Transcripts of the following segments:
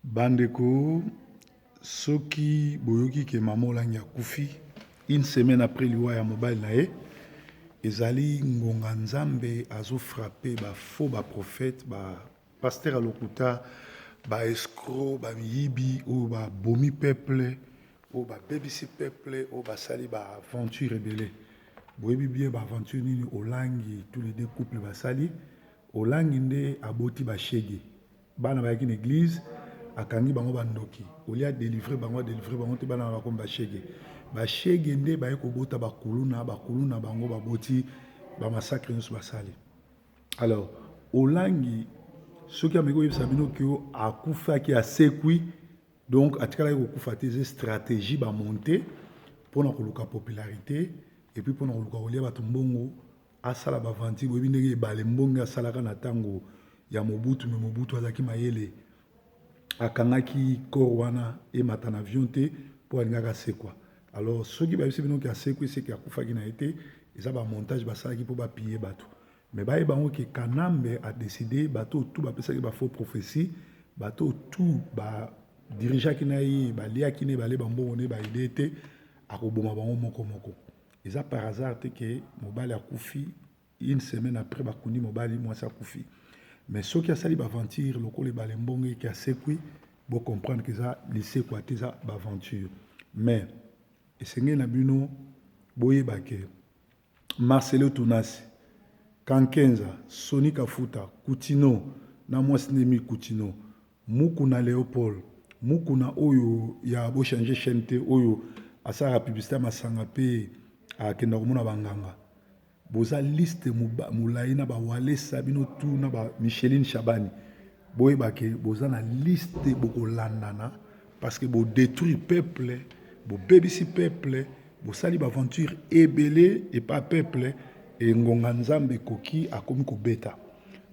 Bandeko, soki boyoki ke maman olangi akufi, une semaine après liwa ya mobile na ye, ezali ngonga nzambe azo frappé ba faux ba prophète, ba pasteur à lokuta, ba escroc, ba miyibi, ou ba bomi peuple, ou ba bebisi peuple, ou ba sali ba aventure rebelle. Boyebi bien ba aventure nini olangi tous les deux couples ba sali, olangi nde aboti ba shege. Bana ba yakine église akangi bango bandoki olia délivrer bango te bana ba komba shege ba shege nde ba yeko bota ba kuluna bango ba boti ba massacre nyos basali. Alors olangi soki ameko yebisa bino ke akufa ki asekwi, donc atikala yeko kufa te stratégie ba monter pour na koluka popularité et puis pour na koluka olia bato mbongo asala ba vanti boyebi ndenge ebale mbongo asalaka na tango ya Mobutu, mais Mobutu azaki mayele akangaki corps wana emata na avion te pour alingaka sekwa. Alors soki bayebisi bino ke asekwi seki akufaki na ye te, eza ba montage basalaki pour bapiller bato, mais bayeba ngo ke Kanambe a décidé bato tout bapesaki ba faux prophétie, bato tout ba dirigeaki na ye baliaki ne bale bambongo ne baide te akoboma bango moko moko. Eza par hasard te ke mobali akufi une semaine après bakundi mobali mwasi akufi. Mais ceux qui a sali aventure, le col balembonge qui a séqué, vous comprendre que ça, lycée quoi, ça aventure. Mais, et c'est un abuno, boye bake, Marcelo Tounasi, Kankenza, Sonic Kafuta, Koutino, na moi Snemi Koutino, Mukuna Léopold, Mukuna Oyo, ya bo changer chaîne Oyo, à sa publicité masanga pe, à Kendarumuna Banganga. Boza liste moulaïna ba wale sabino tout na ba Micheline Chabani boye bake boza na liste boko landana parce que bo détruire peuple bo bebisi peuple bo sali ba aventure ebele et pas peuple et ngonga nzambe koki akomi ko beta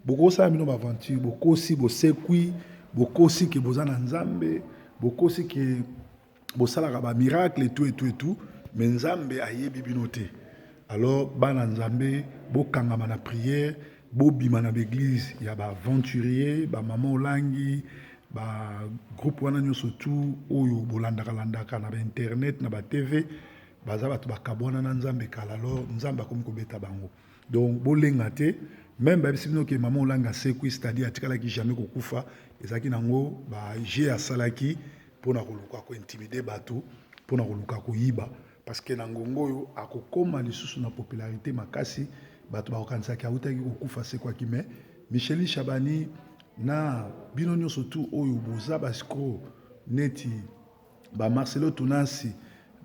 boko sala bino ba aventure boko si bo sekui boko si ke boza na nzambe boko si ke bo sala ba miracle et tout mais nzambe ayebi bino te. Alors, bana nzambe, bo kangama na prière, bo bima na l'église, il y a ba aventurier, ba maman olangi, ba groupe wana nyoso tout, oyo bolandaka landaka na ba internet, na ba TV, baza batu ba kabwana na nzambe kala. Alors, nzambe akomi ko beta bango. Donc, bo lenga te, même ba bisibino ke maman olanga sekwi, c'est-à-dire atikala ki jamais ko kufa, ezaki nango ba je asalaki pour na koluka ko intimider bato, pour na koluka ko yiba. Parce que Nangongo yo akokoma lisusu na popularité makasi bato bakokanisa ki autaki kokufa se kwa kime Micheline Chabani na bino nyonso tout oyo boza basiko neti ba Marcelo Tounasi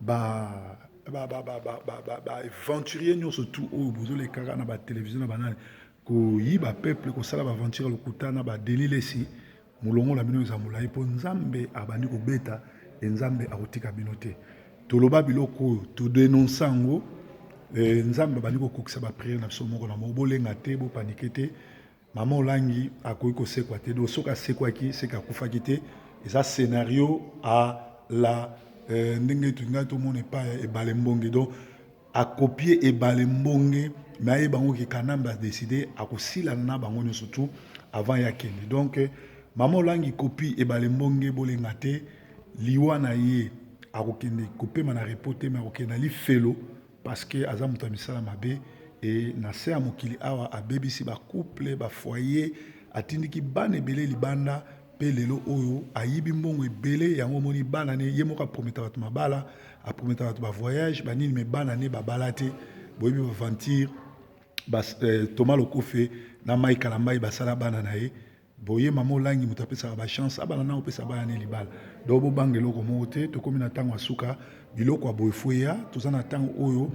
ba aventurier nyonso tout oyo bozo le kaka na ba télévision na banane ko yiba peuple ko sala ba aventure lokuta na ba delilesi mulongo la bino za mulai po nzambe abandi ko beta nzambe akotika bino te. Toloba biloko to dénoncer ngo nzambe bali ko kokisa ba prière na biso moko na mobolenga te bo paniquer te maman olangi akoyi ko sekwa te do soka sekwa ki seka kufaki te eza scénario à la ndenge tunga to mone pa e balembonge donc a copier e balembonge mais bango ki Kanamba a décidé a kosila na bango ne surtout avant ya kende donc maman olangi copie e balembonge bolenga te liwa na ye akokende kopema na reporter mais akokende ali felo parce que aza mutu ya misala mabe et na se ya mokili awa abebisi ba couple ba foyer atindiki bana ebele libanda pe lelo oyo ayibi mbongo ebele yango moni bana ne ye moko aprometa bato mabala aprometa bato ba voyage banini me bana ne babala te boyebi ba aventure Thomas Lokofe na Mike Kalambai basala bana na ye boye maman olangi mutu apesaka ba chance abana na opesa bana ne libala donc bo bangelo ko mote to komi na tango asuka biloko ya boefoya toza na tango oyo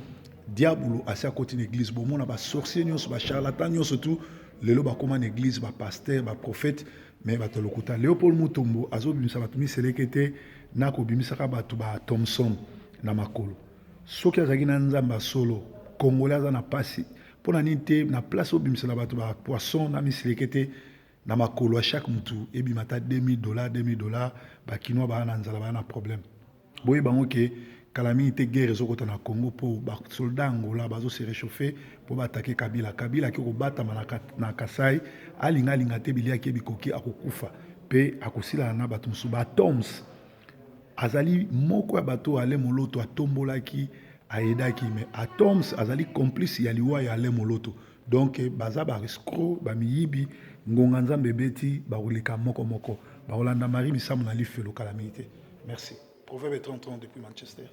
diabolo asi akoti na église bomona ba sorcier nyonso ba charlatan nyonso tout lelo bakoma na église ba pasteur ba prophète mais bato lokuta Léopold Mutombo azobimisa bato miseleke te na kobimisaka bato ba Thomson na makolo soki azalaki na nzamba solo congolais aza na pasi mpona nini te na place obimisela bato ba poisson na miseleke te na makolo à chaque mutu ebimata $2000 bakinois baa na nzala baa na problème boye bango ke kalami te guerre ezokota na Congo po ba soldat Angola bazo se réchauffer po attaquer Kabila ki ko batama na Kasai alinga te bilia ke bikoki akokufa pe akosila na bato mosusu batoms azali moko ya bato ale moloto atombolaki ayedaki mais atoms azali complice ya liwa ya ale moloto donc baza barescro bamiyibi ngonga nzambe ebeti bakoleka moko bakolanda mari misamu na lifelo calamité merci proverbe 30 depuis Manchester.